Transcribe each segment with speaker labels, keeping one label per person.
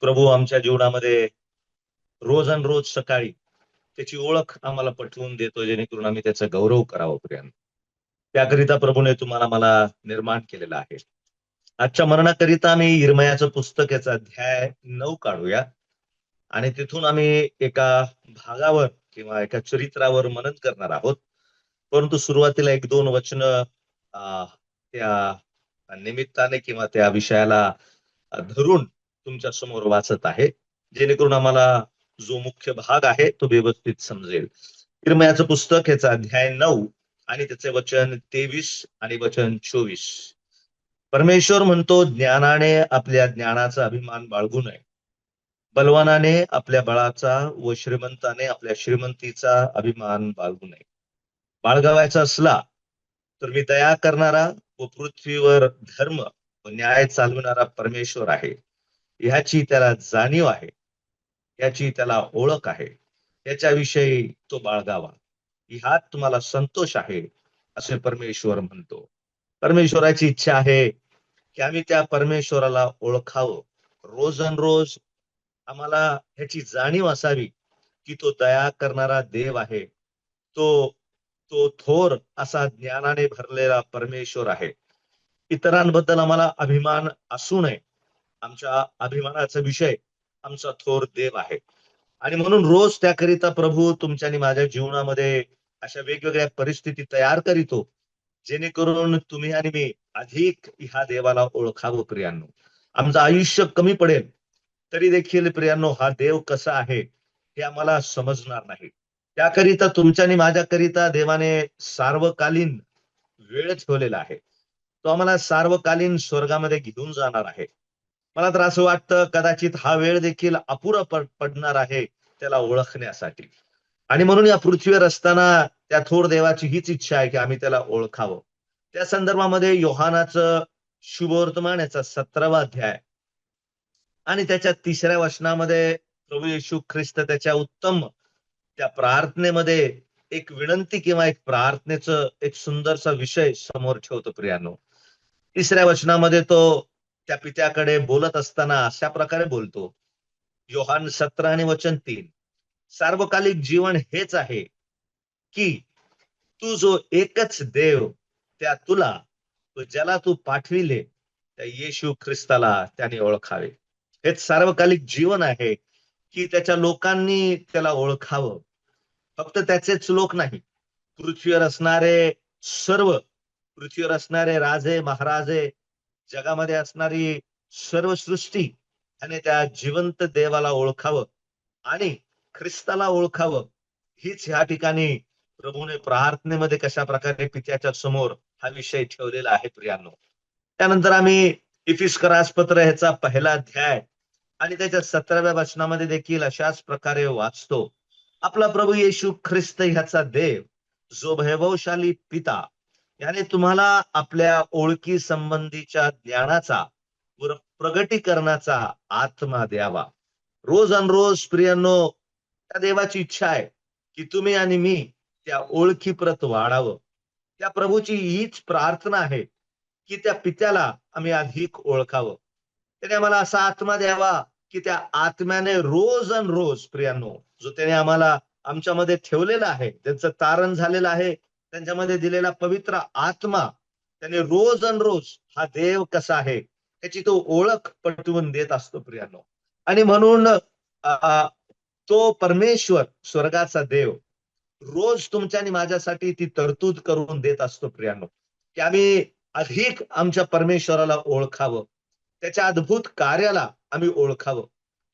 Speaker 1: प्रभू आमच्या जीवनामध्ये रोज आणि रोज सकाळी त्याची ओळख आम्हाला पटवून देतो, जेणेकरून आम्ही त्याचा गौरव करावा प्रियानो. त्याकरिता प्रभूने तुम्हाला मला निर्माण केलेला आहे. आजच्या मरणाकरिता आम्ही यिर्मयाचं पुस्तक याचा अध्याय 9 काढूया आणि तिथून आम्ही एका भागावर किंवा एका चरित्रावर मनन करणार आहोत. परंतु सुरुवातीला एक दोन वचन त्या निमित्ताने किंवा त्या विषयाला धरून तुमच्या समोर वाचत आहे, जेणेकरून आम्हाला जो मुख्य भाग आहे तो व्यवस्थित समजेल. यिर्मयाचं पुस्तक याचा अध्याय 9 आणि त्याचे वचन 23 आणि वचन 24. परमेश्वर म्हणतो, ज्ञानाने आपल्या ज्ञानाचा अभिमान बाळगू नये, बलवानाने आपल्या बळाचा व श्रीमंताने आपल्या श्रीमंतीचा अभिमान बाळगू नये. बाळगावायचा असला तर मी दया करणारा व पृथ्वीवर धर्म व न्याय चालविणारा परमेश्वर आहे, ह्याची त्याला जाणीव आहे, याची त्याला ओळख आहे, याच्याविषयी तो बाळगावा, ह्यात तुम्हाला संतोष आहे, असे परमेश्वर म्हणतो. परमेश्वराची इच्छा आहे की आम्ही त्या परमेश्वराला ओळखावं. रोज आम्हाला ह्याची जाणीव असावी की तो दया करणारा देव आहे, तो तो थोर असा ज्ञानाने भरलेला परमेश्वर आहे. इतरांबद्दल आम्हाला अभिमान असू नये. आमच्या अभिमानाचा विषय आमचा थोर देव आहे. आणि म्हणून रोज त्याकरिता प्रभू तुमच्या आणि माझ्या जीवनामध्ये अशा वेगवेगळ्या परिस्थिती तयार करीतो, जेणेकरून तुम्ही आणि मी अधिक ह्या देवाला ओळखावं प्रियांनो. आमचं आयुष्य कमी पडेल तरी देखील प्रियांनो, हा देव कसा आहे हे आम्हाला समजणार नाही. त्याकरिता तुमच्या आणि माझ्याकरिता देवाने सार्वकालीन वेळ ठेवलेला आहे. तो आम्हाला सार्वकालीन स्वर्गामध्ये घेऊन जाणार आहे. मला तर असं वाटतं कदाचित हा वेळ देखील अपुरा पडणार आहे त्याला ओळखण्यासाठी. आणि म्हणून या पृथ्वीवर असताना त्या थोर देवाची हीच इच्छा आहे की आम्ही त्याला ओळखावं. त्या संदर्भामध्ये योहानाचं शुभवर्तमान याचा 17वा अध्याय आणि त्याच्या 3ऱ्या वचनामध्ये प्रभू येशू ख्रिस्त त्याच्या उत्तम त्या प्रार्थनेमध्ये एक विनंती किंवा एक प्रार्थनेचं एक सुंदरसा विषय समोर ठेवतो प्रियानो. 3ऱ्या वचनामध्ये तो त्या पित्याकडे बोलत असताना अशा प्रकारे बोलतो. योहान 17 आणि वचन 3. सार्वकालिक जीवन हेच आहे की तू जो एकच देव त्या तुला व ज्याला तू पाठविले त्या येशू ख्रिस्ताला त्याने ओळखावे. हेच सार्वकालिक जीवन आहे की त्याच्या लोकांनी त्याला ओळखावं. फक्त त्याचेच लोक नाही, पृथ्वीवर असणारे सर्व, पृथ्वीवर असणारे राजे महाराजे, जगामध्ये असणारी सर्व सृष्टी आणि त्या जिवंत देवाला ओळखावं आणि ख्रिस्ताला ओळखावं. हीच ह्या ठिकाणी प्रभूने प्रार्थनेमध्ये कशा प्रकारे पित्याच्या समोर हा विषय ठेवलेला आहे प्रियांनो. त्यानंतर आम्ही इफिस्करास पत्र ह्याचा 1ला अध्याय आणि त्याच्या 17व्या वचनामध्ये देखील अशाच प्रकारे वाचतो. आपला प्रभू येशू ख्रिस्त ह्याचा देव, जो वैभवशाली पिता, याने तुम्हाला आपल्या ओळखी संबंधीच्या ज्ञानाचा व प्रगटीकरणाचा आत्मा द्यावा. रोज आणि रोज प्रियांनो, त्या देवाची इच्छा आहे की तुम्ही आणि मी त्या ओळखीप्रत वाढावं. त्या प्रभूची हीच प्रार्थना आहे की त्या पित्याला आम्ही अधिक ओळखावं. त्याने आम्हाला असा आत्मा द्यावा की त्या आत्म्याने रोज आणि रोज प्रियांनो, जो त्याने आम्हाला आमच्यामध्ये ठेवलेला आहे, त्यांचं तारण झालेलं आहे, त्यांच्यामध्ये दिलेला पवित्र आत्मा, त्याने रोज आणि रोज हा देव कसा आहे त्याची तो ओळख पटवून देत असतो प्रियांनो. आणि म्हणून तो परमेश्वर, स्वर्गाचा देव, रोज तुमच्या आणि माझ्यासाठी ती तरतूद करून देत असतो प्रियांनो, की आम्ही अधिक आमच्या परमेश्वराला ओळखावं, त्याच्या अद्भुत कार्याला आम्ही ओळखावं,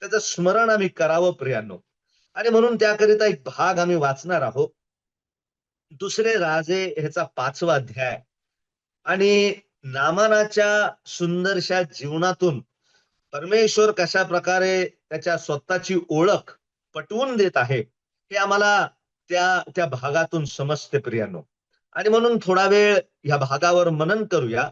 Speaker 1: त्याचं स्मरण आम्ही करावं प्रियांनो. आणि म्हणून त्याकरिता एक भाग आम्ही वाचणार आहोत. 2 राजे ह्याचा 5वा अध्याय आणि नामानाच्या सुंदरशा जीवनातून परमेश्वर कशा प्रकारे त्याच्या स्वतःची ओळख पटवून देत आहे हे आम्हाला त्या त्या भागातून समजते प्रियांनो. आणि म्हणून थोडा वेळ ह्या भागावर मनन करूया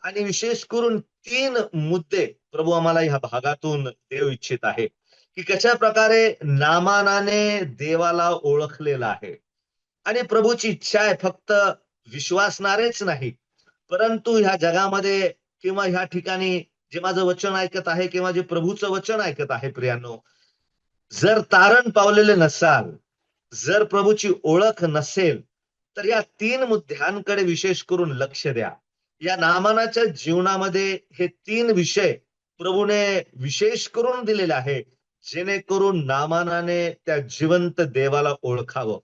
Speaker 1: आणि विशेष करून 3 मुद्दे प्रभू आम्हाला ह्या भागातून देव इच्छित आहे की कशा प्रकारे नामानाने देवाला ओळखलेला आहे. आणि प्रभूची इच्छा आहे फक्त विश्वासणारेच नाही, परंतु ह्या जगामध्ये किंवा ह्या ठिकाणी जे माझं वचन ऐकत आहे किंवा जे प्रभूचं वचन ऐकत आहे प्रियांनो, जर तारण पावलेले नसाल, जर प्रभूची ओळख नसेल, तर या 3 मुद्द्यांकडे विशेष करून लक्ष द्या. या नामानाच्या जीवनामध्ये हे 3 विषय प्रभूने विशेष करून दिलेले आहे, जेणेकरून नामानाने त्या जिवंत देवाला ओळखावं.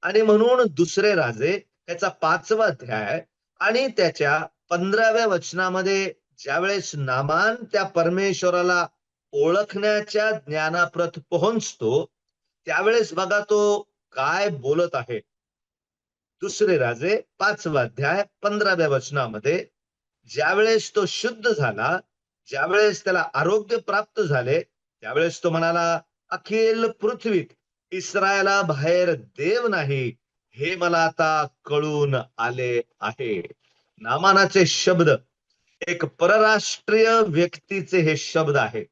Speaker 1: आणि म्हणून दुसरे राजे त्याचा 5वा अध्याय आणि त्याच्या 15व्या वचनामध्ये ज्यावेळेस नामान त्या परमेश्वराला ओळखण्याच्या ज्ञानाप्रत पोहोचतो, त्यावेळेस बघा तो काय बोलत आहे. दुसरे राजे 5वा अध्याय 15व्या वचनामध्ये ज्यावेळेस तो शुद्ध झाला, ज्यावेळेस त्याला आरोग्य प्राप्त झाले, त्यावेळेस तो म्हणाला, अखिल पृथ्वीत इस्रायला बाहेर देव नाही, हे मला आता कळून आले आहे. नामानाचे शब्द एक परराष्ट्रीय व्यक्तीचे हे शब्द आहे.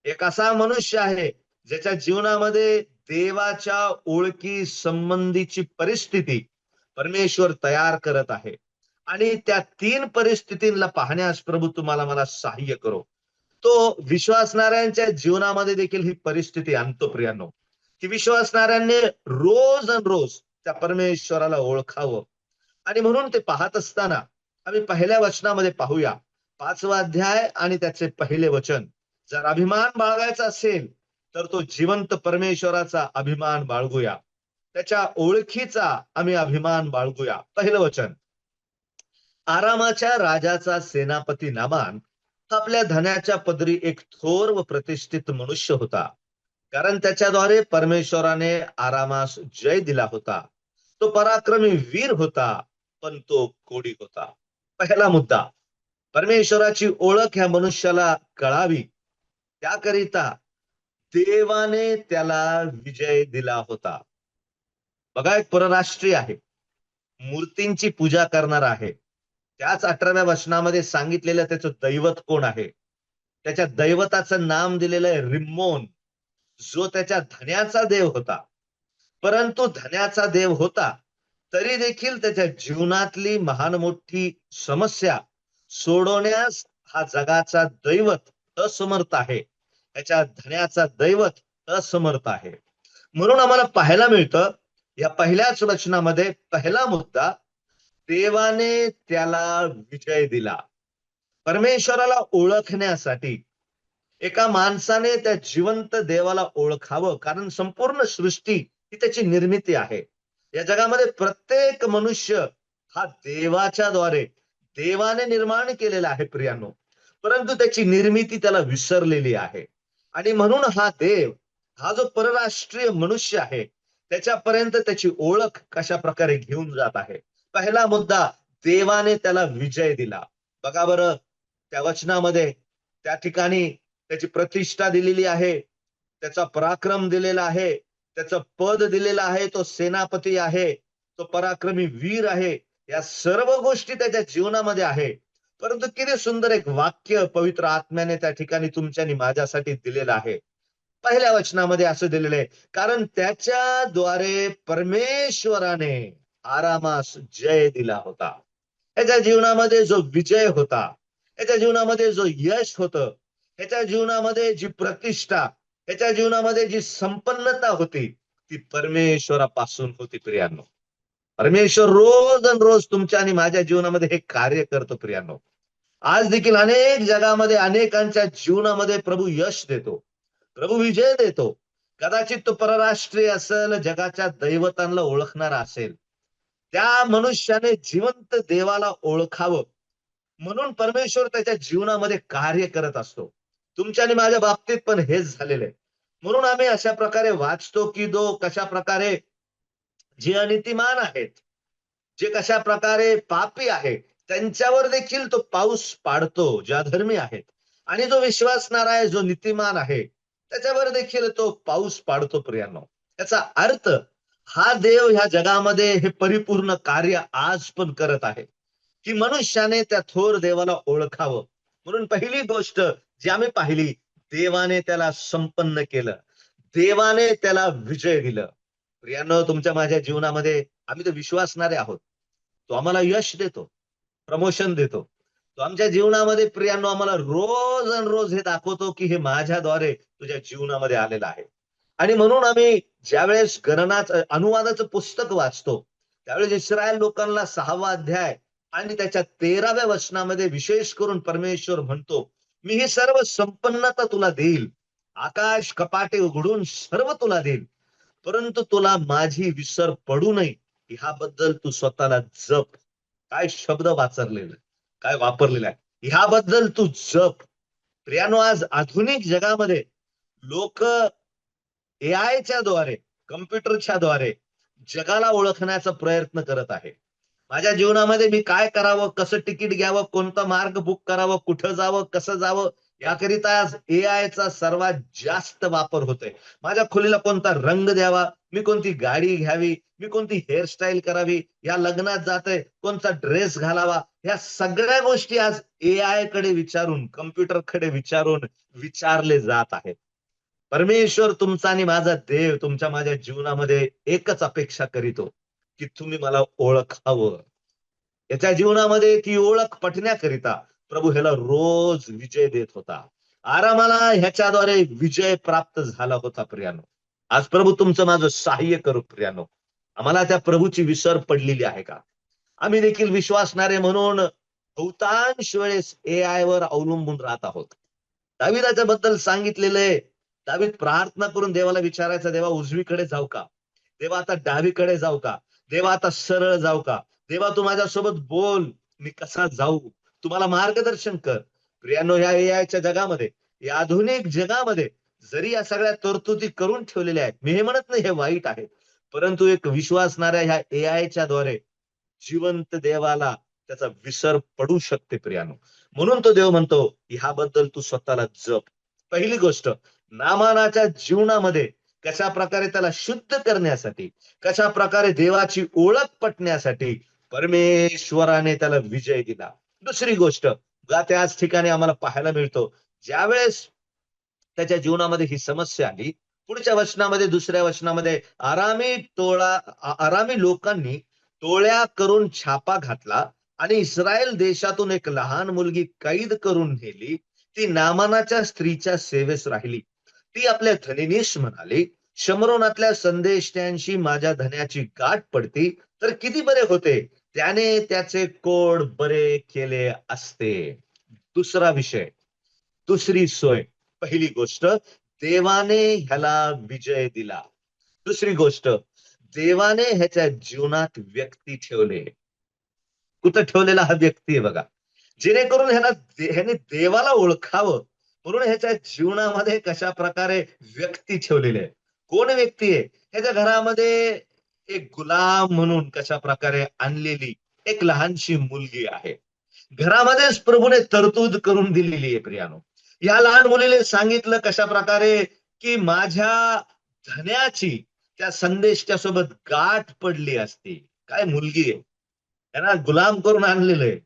Speaker 1: एक असा मनुष्य आहे ज्याच्या जीवनामध्ये देवाच्या ओळखी संबंधीची परिस्थिती परमेश्वर तयार करत आहे. आणि त्या 3 परिस्थितींना पाहण्यास प्रभू तुम्हाला मला सहाय्य करो. तो विश्वासणाऱ्यांच्या जीवनामध्ये देखील ही परिस्थिती आणतो प्रियांनो, की विश्वासणाऱ्यांनी रोज अन रोज त्या परमेश्वराला ओळखावं. आणि म्हणून ते पाहत असताना आम्ही पहिल्या वचनामध्ये पाहूया, 5वा अध्याय आणि त्याचे पहिले वचन. जर अभिमान बाळगायचा असेल, तर तो जिवंत परमेश्वराचा अभिमान बाळगूया, त्याच्या ओळखीचा आम्ही अभिमान बाळगूया. पहिलं वचन, आरामाच्या राजाचा सेनापती नामान आपल्या धनाच्या पदरी एक थोर व प्रतिष्ठित मनुष्य होता, कारण त्याच्याद्वारे परमेश्वराने आरामास जय दिला होता. तो पराक्रमी वीर होता, पण तो कोडी होता. पहिला मुद्दा, परमेश्वराची ओळख ह्या मनुष्याला कळावी, त्याकरिता देवाने त्याला विजय दिला होता. बघा, एक परराष्ट्रीय आहे, मूर्तींची पूजा करणार आहे. त्याच 18व्या वचनामध्ये सांगितलेलं त्याचं दैवत कोण आहे. त्याच्या दैवताचं नाम दिलेलं आहे रिम्मोन, जो त्याच्या धन्याचा देव होता. परंतु धन्याचा देव होता तरी देखील त्याच्या जीवनातली महान मोठी समस्या सोडवण्यास हा जगाचा दैवत असमर्थ आहे. त्याच्या धन्याचा दैवत असमर्थ आहे. म्हणून आम्हाला पाहायला मिळतं या पहिल्याच वचनामध्ये पहिला मुद्दा, देवाने त्याला विजय दिला. परमेश्वराला ओळखण्यासाठी एका माणसाने त्या जिवंत देवाला ओळखावं, कारण संपूर्ण सृष्टी ही त्याची निर्मिती आहे. या जगामध्ये प्रत्येक मनुष्य हा देवाच्या द्वारे देवाने निर्माण केलेला आहे प्रियांनो, परंतु त्याची निर्मिती त्याला विसरलेली आहे. आणि म्हणून हा देव, हा जो परराष्ट्रीय मनुष्य आहे, त्याच्यापर्यंत त्याची ओळख कशा प्रकारे घेऊन जात आहे. पहिला मुद्दा, देवाने त्याला विजय दिला. बघा बरं, त्या वचनामध्ये त्या ठिकाणी त्याची प्रतिष्ठा दिलेली आहे, त्याचा पराक्रम दिलेला आहे, त्याचं पद दिलेलं आहे, तो सेनापती आहे, तो पराक्रमी वीर आहे. या सर्व गोष्टी त्याच्या जीवनामध्ये आहे. परंतु किती सुंदर एक वाक्य पवित्र आत्म्याने त्या ठिकाणी तुमच्या आणि माझ्यासाठी दिलेलं आहे. पहिल्या वचनामध्ये असं दिलेलं आहे, कारण त्याच्याद्वारे परमेश्वराने आरामास जय दिला होता. त्याच्या जीवनामध्ये जो विजय होता, त्याच्या जीवनामध्ये जो यश होतं, त्याच्या जीवनामध्ये जी प्रतिष्ठा, त्याच्या जीवनामध्ये जी संपन्नता होती, ती परमेश्वरापासून होती प्रियांनो. परमेश्वर रोज अन रोज तुमच्या आणि माझ्या जीवनामध्ये हे कार्य करतो प्रियांनो. आज देखील अनेक जगामध्ये अनेकांच्या जीवनामध्ये प्रभू यश देतो, प्रभू विजय देतो. कदाचित तो परराष्ट्रीय असेल, जगाच्या दैवतांना ओळखणारा असेल. त्या मनुष्याने जिवंत देवाला ओळखावं म्हणून परमेश्वर त्याच्या जीवनामध्ये कार्य करत असतो. तुमच्या आणि माझ्या बाबतीत पण हेच झालेलं आहे. म्हणून आम्ही अशा प्रकारे वाचतो की जो कशा प्रकारे जे अनितिमान आहेत, जे कशा प्रकारे पापी आहे, त्यांच्यावर देखील तो पाऊस पाडतो, जे अधर्मी आहेत. आणि जो विश्वासणारा आहे, जो नीतिमान आहे, त्याच्यावर देखील तो पाऊस पाडतो प्रियांनो. याचा अर्थ, हा देव ह्या जगामध्ये हे परिपूर्ण कार्य आज पण करत आहे, की मनुष्याने त्या थोर देवाला ओळखावं. म्हणून पहिली गोष्ट जी आम्ही पाहिली, देवाने त्याला संपन्न केलं, देवाने त्याला विजय दिलं. प्रियांनो, तुमच्या माझ्या जीवनामध्ये आम्ही तर विश्वासणारे आहोत. तो आम्हाला यश देतो, प्रमोशन देतो. तो आमच्या जीवनामध्ये प्रियांनो आम्हाला रोज आणि रोज हे दाखवतो की हे माझ्याद्वारे तुझ्या जीवनामध्ये आलेलं आहे. आणि म्हणून आम्ही ज्यावेळेस अनुवादाचं पुस्तक वाचतो, त्यावेळेस इस्रायल लोकांना 6वा अध्याय आणि त्याच्या 13व्या वचनामध्ये विशेष करून परमेश्वर म्हणतो, "मी ही सर्व संपन्नता तुला देईल. आकाश कपाटे उघडून सर्व तुला देईल. परंतु तुला माझी विसर पडू नये ह्याबद्दल तू स्वतःला जप." काय शब्द वाचरलेला, काय वापरलेला आहे. ह्याबद्दल तू जप. प्रियानो, आज आधुनिक जगामध्ये लोक एआयच्या द्वारे, कम्प्युटरच्या द्वारे जगाला ओळखण्याचा प्रयत्न करत आहे. माझ्या जीवनामध्ये मी काय करावं, कसं तिकीट घ्यावं, कोणता मार्ग बुक करावं, कुठं जावं, कसं जावं, याकरिता आज एआयचा सर्वात जास्त वापर होतोय. माझ्या खोलीला कोणता रंग द्यावा, मी कोणती गाडी घ्यावी, मी कोणती हेअरस्टाईल करावी, या लग्नात जातोय कोणता ड्रेस घालावा, या सगळ्या गोष्टी आज एआय कडे विचारून, कम्प्युटरकडे विचारून विचारले जात आहेत. परमेश्वर तुमचा आणि माझा देव तुमच्या माझ्या जीवनामध्ये एकच अपेक्षा करीतो, की तुम्ही मला ओळखावं. याच्या जीवनामध्ये ती ओळख पटण्याकरिता प्रभू ह्याला रोज विजय देत होता. आरामाला ह्याच्याद्वारे विजय प्राप्त झाला होता प्रियानो. आज प्रभू तुमचं माझं सहाय्य करू प्रियानो. आम्हाला त्या प्रभूची विसर पडलेली आहे का? आम्ही देखील विश्वासणारे म्हणून बहुतांश वेळेस एआय वर अवलंबून राहत आहोत. दाविदाच्या बद्दल सांगितलेलं आहे. दावीद प्रार्थना करून देवाला विचारायचा, देवा उजवीकडे जाऊ का? देवा आता डावीकडे जाऊ का? देवा आता सरळ जाऊ का? देवा तू माझ्यासोबत बोल, मी कसा जाऊ? तुम्हाला मार्गदर्शन कर. प्रियानो, या एआयच्या जगामध्ये, या आधुनिक जगामध्ये जरी या सगळ्या तरतुदी करून ठेवलेल्या आहेत, मी हे म्हणत नाही हे वाईट आहे, परंतु एक विश्वासणाऱ्या ह्या एआयच्या द्वारे जिवंत देवाला त्याचा विसर पडू शकते प्रियानो. म्हणून तो देव म्हणतो, ह्याबद्दल तू स्वतःला जप. पहिली गोष्ट, नामानाच्या जीवनामध्ये कशा प्रकारे त्याला शुद्ध करण्यासाठी, कशा प्रकारे देवाची ओळख पटण्यासाठी परमेश्वराने त्याला विजय दिला. दुसरी गोष्ट, त्याच ठिकाणी आम्हाला पाहायला मिळतो, ज्यावेळेस त्याच्या जीवनामध्ये ही समस्या आली, पुढच्या वचनामध्ये, दुसऱ्या वचनामध्ये, आरामी लोकांनी टोळ्या करून छापा घातला आणि इस्रायल देशातून एक लहान मुलगी कैद करून नेली. ती नामानाच्या स्त्रीच्या सेवेस राहिली. ती आपल्या धनिनीस म्हणाली, शमरोनातल्या संदेशत्यांशी माझ्या धन्याची गाठ पडती तर किती बरे होते, त्याने त्याचे कोड बरे केले असते. दुसरा विषय, दुसरी सोय. पहिली गोष्ट, देवाने ह्याला विजय दिला. दुसरी गोष्ट, देवाने ह्याच्या जीवनात व्यक्ती ठेवले. कुठं ठेवलेला हा व्यक्ती आहे बघा, जेणेकरून ह्याने देवाला ओळखावं म्हणून ह्याच्या जीवनामध्ये कशा प्रकारे व्यक्ती ठेवलेले आहे. कोण व्यक्ती आहे? ह्याच्या घरामध्ये एक गुलाम म्हणून कशा प्रकारे आणलेली एक लहानशी मुलगी आहे. घरामध्येच प्रभूने तरतूद करून दिलेली आहे प्रियानो. या लहान मुलीने सांगितलं कशा प्रकारे, की माझ्या धन्याची त्या संदेशच्या सोबत गाठ पडली असती. काय मुलगी आहे, त्यांना गुलाम करून आणलेलं आहे,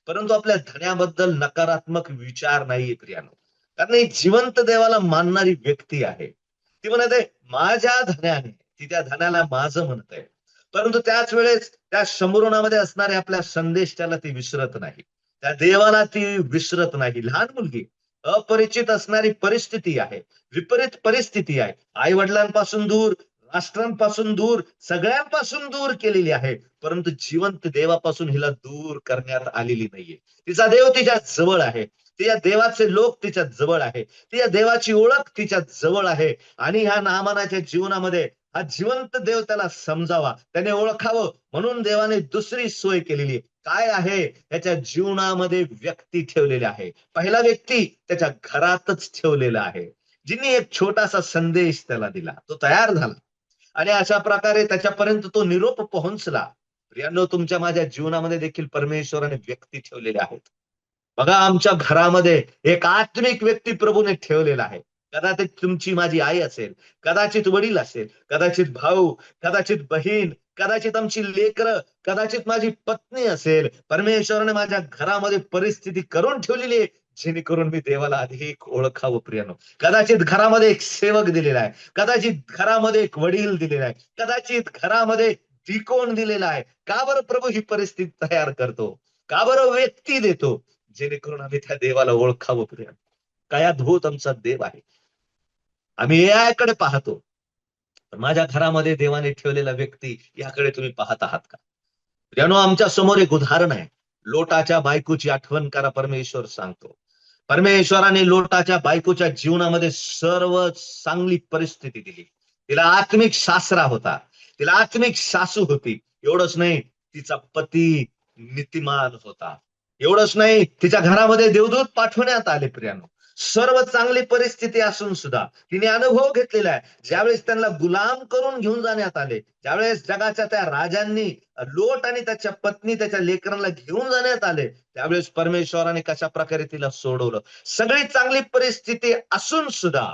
Speaker 1: परंतु आपल्या धन्याबद्दल नकारात्मक विचार नाहीये प्रियानो. कारण ही जिवंत देवाला मानणारी व्यक्ती आहे. ती म्हणते माझ्या धन्याने, ती त्या धन्याला माझं म्हणते. परंतु त्याच वेळेस त्या शंभरुणामध्ये असणारे आपल्या संदेशाला ती विसरत नाही, त्या देवाला ती विसरत नाही. लहान मुलगी, अपरिचित असणारी परिस्थिती आहे, विपरीत परिस्थिती आहे, आई वडिलांपासून दूर, राष्ट्रांपासून दूर, सगळ्यांपासून दूर केलेली आहे, परंतु जिवंत देवापासून हिला दूर करण्यात आलेली नाहीये. तिचा देव तिच्या जवळ आहे, तिच्या देवाचे लोक तिच्या जवळ आहे, तिच्या देवाची ओळख तिच्या जवळ आहे. आणि ह्या नामानाच्या जीवनामध्ये हा जिवंत देव त्याला समजावा, त्याने ओळखावं म्हणून देवाने दुसरी सोय केलेली. काय आहे? त्याच्या जीवनामध्ये व्यक्ती ठेवलेले आहे. पहिला व्यक्ती त्याच्या घरातच ठेवलेला आहे, जिने एक छोटासा संदेश त्याला दिला, तो तयार झाला आणि अशा प्रकारे त्याच्यापर्यंत तो निरोप पोहोचला. प्रियांनो, तुमच्या माझ्या जीवनामध्ये देखील परमेश्वराने व्यक्ती ठेवलेले आहेत. बघा, आमच्या घरामध्ये एक आत्मिक व्यक्ती प्रभूने ठेवलेला आहे. कदाचित तुमची माझी आई असेल, कदाचित वडील असेल, कदाचित भाऊ, कदाचित बहीण, कदाचित आमची लेकरं, कदाचित माझी पत्नी असेल. परमेश्वराने माझ्या घरामध्ये परिस्थिती करून ठेवलेली आहे, जेणेकरून मी देवाला अधिक ओळखावं प्रियानो. कदाचित घरामध्ये एक सेवक दिलेला आहे, कदाचित घरामध्ये एक वडील दिलेला आहे, कदाचित घरामध्ये डिकोण दिलेला आहे. का बरं प्रभू ही परिस्थिती तयार करतो? का बरं व्यक्ती देतो? जेणेकरून आम्ही त्या देवाला ओळखावं प्रिय. काय अद्भुत आमचा देव आहे. आम्ही याकडे पाहतो, पण माझ्या घरामध्ये देवाने ठेवलेला व्यक्ती याकडे तुम्ही पाहत आहात का? प्रियानो, आमच्या समोर एक उदाहरण आहे. लोटाच्या बायकोची आठवण करा, परमेश्वर सांगतो. परमेश्वराने लोटाच्या बायकोच्या जीवनामध्ये सर्व चांगली परिस्थिती दिली. तिला आत्मिक सासरा होता, तिला आत्मिक सासू होती. एवढंच नाही, तिचा पती नीतिमान होता. एवढंच नाही, तिच्या घरामध्ये देवदूत पाठवण्यात आले. प्रियानो, सर्व चांगली परिस्थिती असून सुद्धा तिने अनुभव घेतलेला आहे. ज्यावेळेस त्यांना गुलाम करून घेऊन जाण्यात आले, ज्यावेळेस जगाच्या त्या राजांनी लोट आणि त्याच्या पत्नी त्याच्या लेकरांना घेऊन जाण्यात आले, त्यावेळेस परमेश्वराने कशा प्रकारे तिला सोडवलं. सगळी चांगली परिस्थिती असून सुद्धा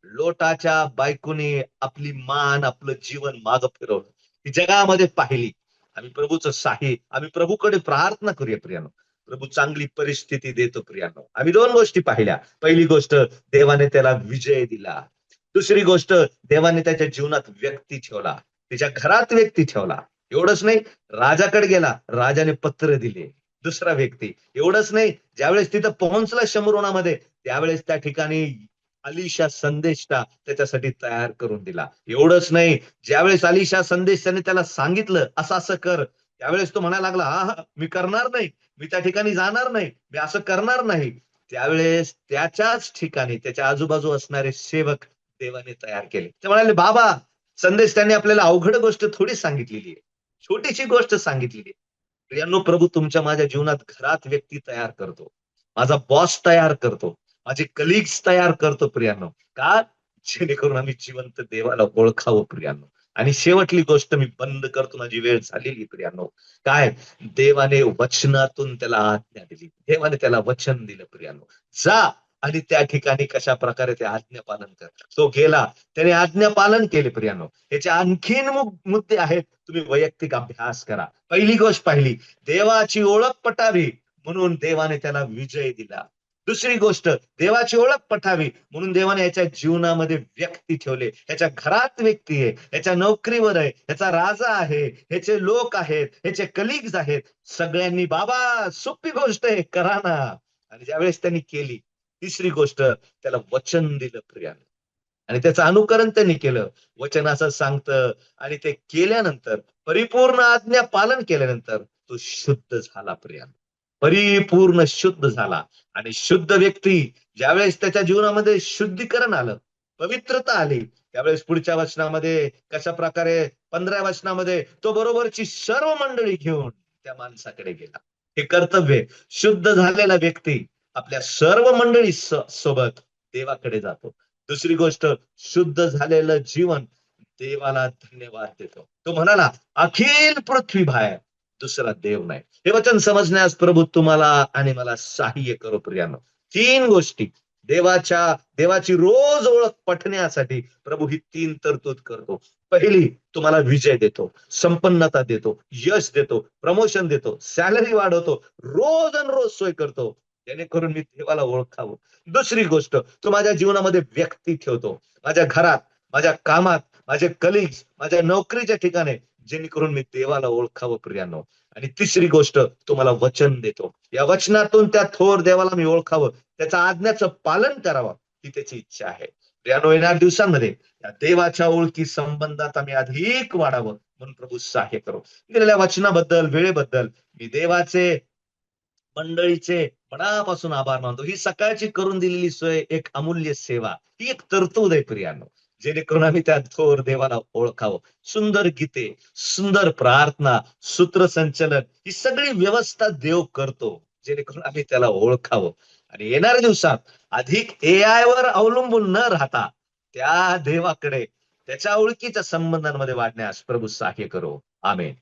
Speaker 1: लोटाच्या बायकोने आपली मान, आपलं जीवन मागं फिरवलं. ती जगामध्ये पाहिली. आम्ही प्रभूचं साही, आम्ही प्रभूकडे प्रार्थना करूया प्रियानो. प्रभू चांगली परिस्थिती देतो प्रियानो. आम्ही दोन गोष्टी पाहिल्या. पहिली गोष्ट, देवाने त्याला विजय दिला. दुसरी गोष्ट, देवाने त्याच्या जीवनात व्यक्ती ठेवला, त्याच्या घरात व्यक्ती ठेवला. एवढंच नाही, राजाकडे गेला, राजाने पत्र दिले. दुसरा व्यक्ती. एवढंच नाही, ज्यावेळेस तिथं पोहोचला शमरोनामध्ये, त्यावेळेस त्या ठिकाणी अलिशा संदेष्टा त्याच्यासाठी तयार करून दिला. एवढंच नाही, ज्यावेळेस अलिशा संदेशाने त्याला सांगितलं असं असं कर, त्यावेळेस तो म्हणायला लागला, हा हा, मी करणार नाही, मी त्या ठिकाणी जाणार नाही, मी असं करणार नाही. त्यावेळेस त्याच्याच ठिकाणी त्याच्या आजूबाजू असणारे सेवक देवाने तयार केले. ते म्हणाले, बाबा, संदेश त्यांनी आपल्याला अवघड गोष्ट थोडी सांगितलेली आहे, छोटीशी गोष्ट सांगितलेली आहे. प्रियांनो, प्रभू तुमच्या माझ्या जीवनात घरात व्यक्ती तयार करतो, माझा बॉस तयार करतो, माझे कलिग्स तयार करतो प्रियांनो. का? जेणेकरून आम्ही जिवंत देवाला ओळखावं प्रियांनो. आणि शेवटली गोष्ट मी बंद करतो, माझी वेळ झालेली प्रियांनो. काय? देवाने वचनातून त्याला आज्ञा दिली, देवाने त्याला वचन दिलं प्रियांनो, जा आणि त्या ठिकाणी कशा प्रकारे ते आज्ञा पालन कर. तो गेला, त्याने आज्ञा पालन केले प्रियांनो. याचे आणखीन मुद्दे आहेत, तुम्ही वैयक्तिक अभ्यास करा. पहिली गोष्ट पाहिली, देवाची ओळख पटावी म्हणून देवाने त्याला विजय दिला. दुसरी गोष्ट, देवाची ओळख पटावी म्हणून देवाने याच्या जीवनामध्ये व्यक्ती ठेवले. याच्या घरात व्यक्ती आहे, याच्या नोकरीवर आहे, याचा राजा आहे, ह्याचे लोक आहेत, ह्याचे कलिग्स आहेत. सगळ्यांनी, बाबा सोपी गोष्ट आहे, करा ना. आणि ज्यावेळेस त्यांनी केली. तिसरी गोष्ट, त्याला वचन दिलं प्रियाने, आणि त्याचं अनुकरण त्यांनी केलं. वचन असं सांगतं, आणि ते केल्यानंतर, परिपूर्ण आज्ञा पालन केल्यानंतर तो शुद्ध झाला प्रियाने, परिपूर्ण शुद्ध झाला. आणि शुद्ध व्यक्ती, ज्यावेळेस त्याच्या जीवनामध्ये शुद्धीकरण आलं, पवित्रता आली, त्यावेळेस पुढच्या वचनामध्ये कशा प्रकारे, 15व्या वचनामध्ये, तो बरोबरची सर्व मंडळी घेऊन त्या माणसाकडे गेला. हे कर्तव्य. शुद्ध झालेला व्यक्ती आपल्या सर्व मंडळी सोबत देवाकडे जातो. दुसरी गोष्ट, शुद्ध झालेलं जीवन देवाला धन्यवाद देतो. तो म्हणाला, अखिल पृथ्वी बाहेर दुसरा देव नाही. हे वचन समजण्यास प्रभू तुम्हाला आणि मला सहाय्य करो प्रियानो. तीन गोष्टी, देवाची रोज ओळख पटण्यासाठी प्रभू ही तीन तरतूद करतो. पहिली, तुम्हाला विजय देतो, संपन्नता देतो, यश देतो, प्रमोशन देतो, सॅलरी वाढवतो, रोज आणि रोज सोय करतो, जेणेकरून मी देवाला ओळखावं. दुसरी गोष्ट, तो माझ्या जीवनामध्ये व्यक्ती ठेवतो, माझ्या घरात, माझ्या कामात, माझे कलिग्स, माझ्या नोकरीच्या ठिकाणी, जेणेकरून मी देवाला ओळखावं प्रियानो. आणि तिसरी गोष्ट, तो मला वचन देतो, या वचनातून त्या थोर देवाला मी ओळखावं, त्याच्या आज्ञाचं पालन करावं, ही त्याची इच्छा आहे प्रियानो. येणाऱ्या दिवसांमध्ये या देवाच्या ओळखी संबंधात आम्ही अधिक वाढावं म्हणून प्रभू सहाय्य करो. दिलेल्या वचनाबद्दल, वेळेबद्दल मी देवाचे, मंडळीचे मनापासून आभार मानतो. ही सकाळची करून दिलेली सोय एक अमूल्य सेवा, ही एक तरतूद आहे प्रियानो, जेणेकरून आम्ही त्या थोर देवाला ओळखावं. सुंदर गीते, सुंदर प्रार्थना, सूत्रसंचलन, ही सगळी व्यवस्था देव करतो, जेणेकरून आम्ही त्याला ओळखावं. आणि येणाऱ्या दिवसात अधिक AI वर अवलंबून न राहता त्या देवाकडे, त्याच्या ओळखीच्या संबंधांमध्ये वाढण्यास प्रभू सहाय्य करो. आमेन.